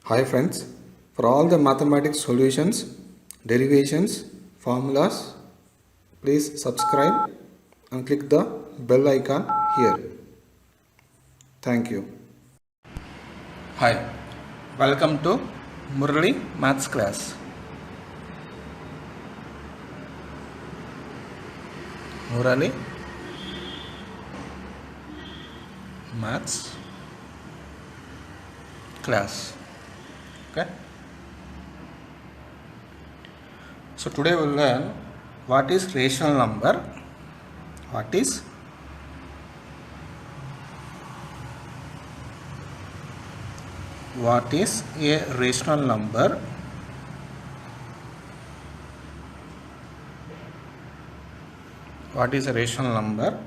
Hi friends, for all the mathematics solutions, derivations, formulas, please subscribe and click the bell icon here. Thank you. Hi, welcome to Murali Maths class. Murali Maths class. Okay. So today we'll learn what is rational number. What is a rational number? What is a rational number?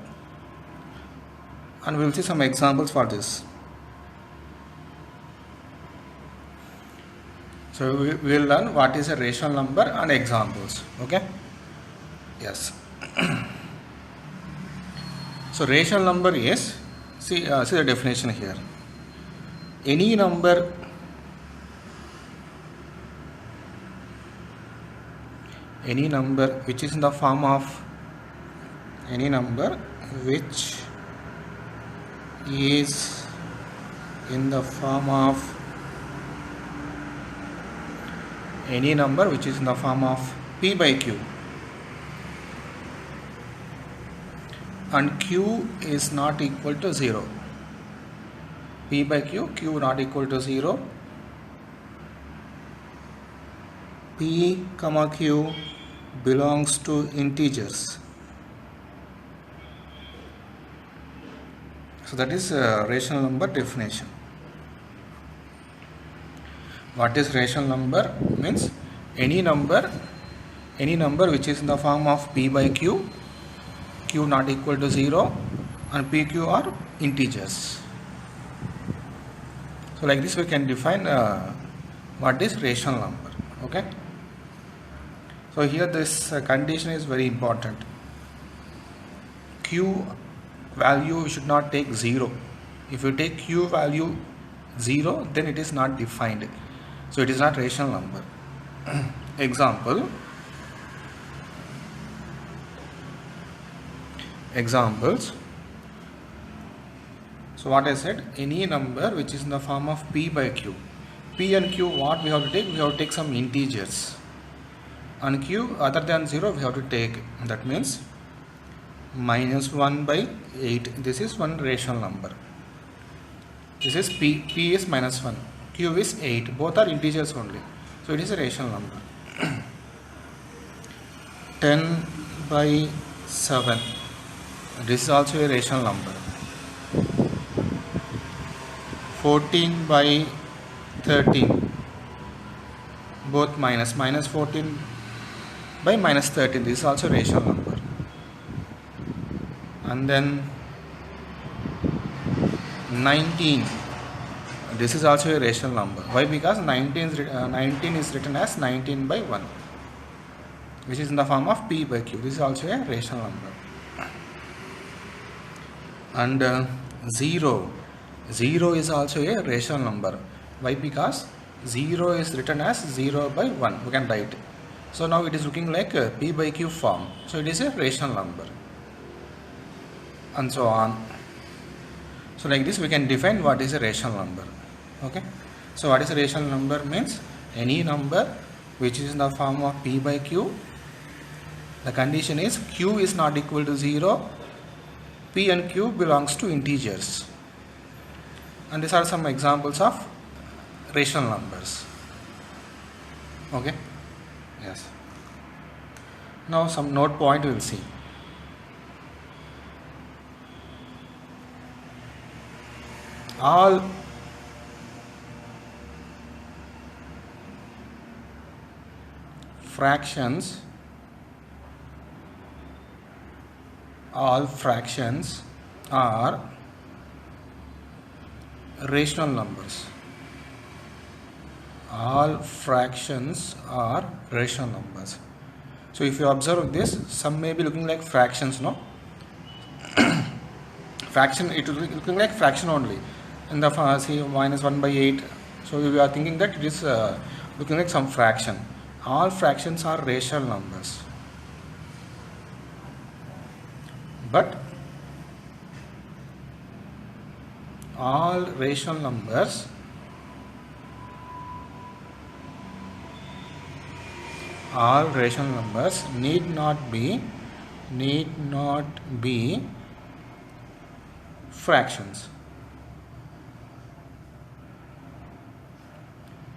And we'll see some examples for this. So we'll learn what is a rational number and examples. Okay. Yes. So rational number is, see the definition here. Any number which is in the form of any number which is in the form of p by q, and q is not equal to 0. P by q not equal to 0. P comma q belongs to integers. So that is rational number definition. What is rational number? Means any number which is in the form of p by q, q not equal to 0, and p, q are integers. So like this we can define what is rational number. Okay. So here this condition is very important. Q value should not take 0. If you take q value 0, then it is not defined. So it is not rational number. Examples. So what I said, any number which is in the form of p by q. P and q, what we have to take? We have to take some integers. And q other than 0 we have to take. That means minus 1 by 8. This is one rational number. This is p. P is minus 1. Q is 8. Both are integers only. So it is a rational number. 10 by 7. This is also a rational number. 14 by 13. Both minus 14 by minus 13. This is also a rational number. And then 19. This is also a rational number. Why? Because 19 is written as 19 by 1, which is in the form of p by q. This is also a rational number. And 0 is also a rational number. Why? Because 0 is written as 0 by 1. We can write. So now it is looking like a p by q form. So it is a rational number. And so on. So like this we can define what is a rational number. Okay. So what is a rational number? Means any number which is in the form of p by q. The condition is q is not equal to 0. P and q belongs to integers. And these are some examples of rational numbers. Okay. Yes. Now some note point we will see. All fractions are rational numbers. All fractions are rational numbers. So if you observe this, some may be looking like fractions, no? Fraction, it will be looking like fraction only. In the see minus 1 by 8, So we are thinking that it is looking like some fraction. All fractions are rational numbers, but all rational numbers need not be fractions.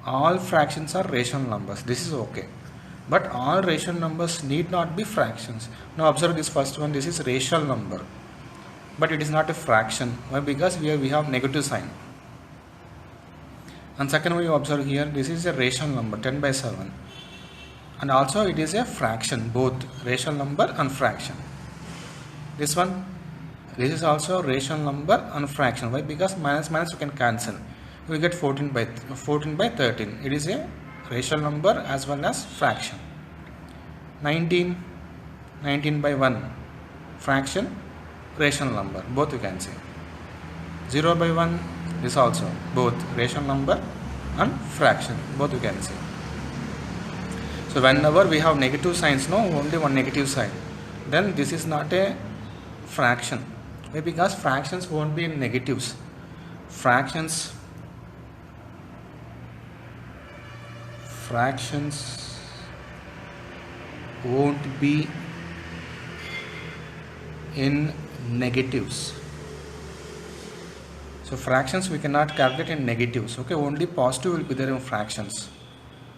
All fractions are rational numbers. This is okay. But all rational numbers need not be fractions. Now observe this first one. This is rational number, but it is not a fraction. Why? Because we have negative sign. And second one, you observe here, this is a rational number, 10 by 7. And also it is a fraction, both rational number and fraction. This one, this is also rational number and fraction. Why? Because minus minus you can cancel. You will get 14 by 13. It is a rational number as well as fraction. 19 by 1, fraction, rational number, both you can say. 0 by 1, this also, both rational number and fraction, both you can say. So whenever we have negative signs, no, only one negative sign, then this is not a fraction. Why? Because fractions won't be in negatives. Fractions won't be in negatives. So fractions we cannot calculate in negatives. Okay, only positive will be there in fractions,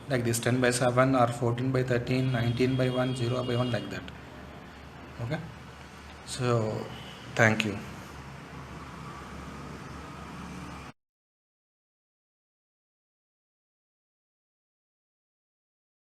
like this 10 by 7 or 14 by 13, 19 by 1, 0 by 1, like that. Okay, so thank you.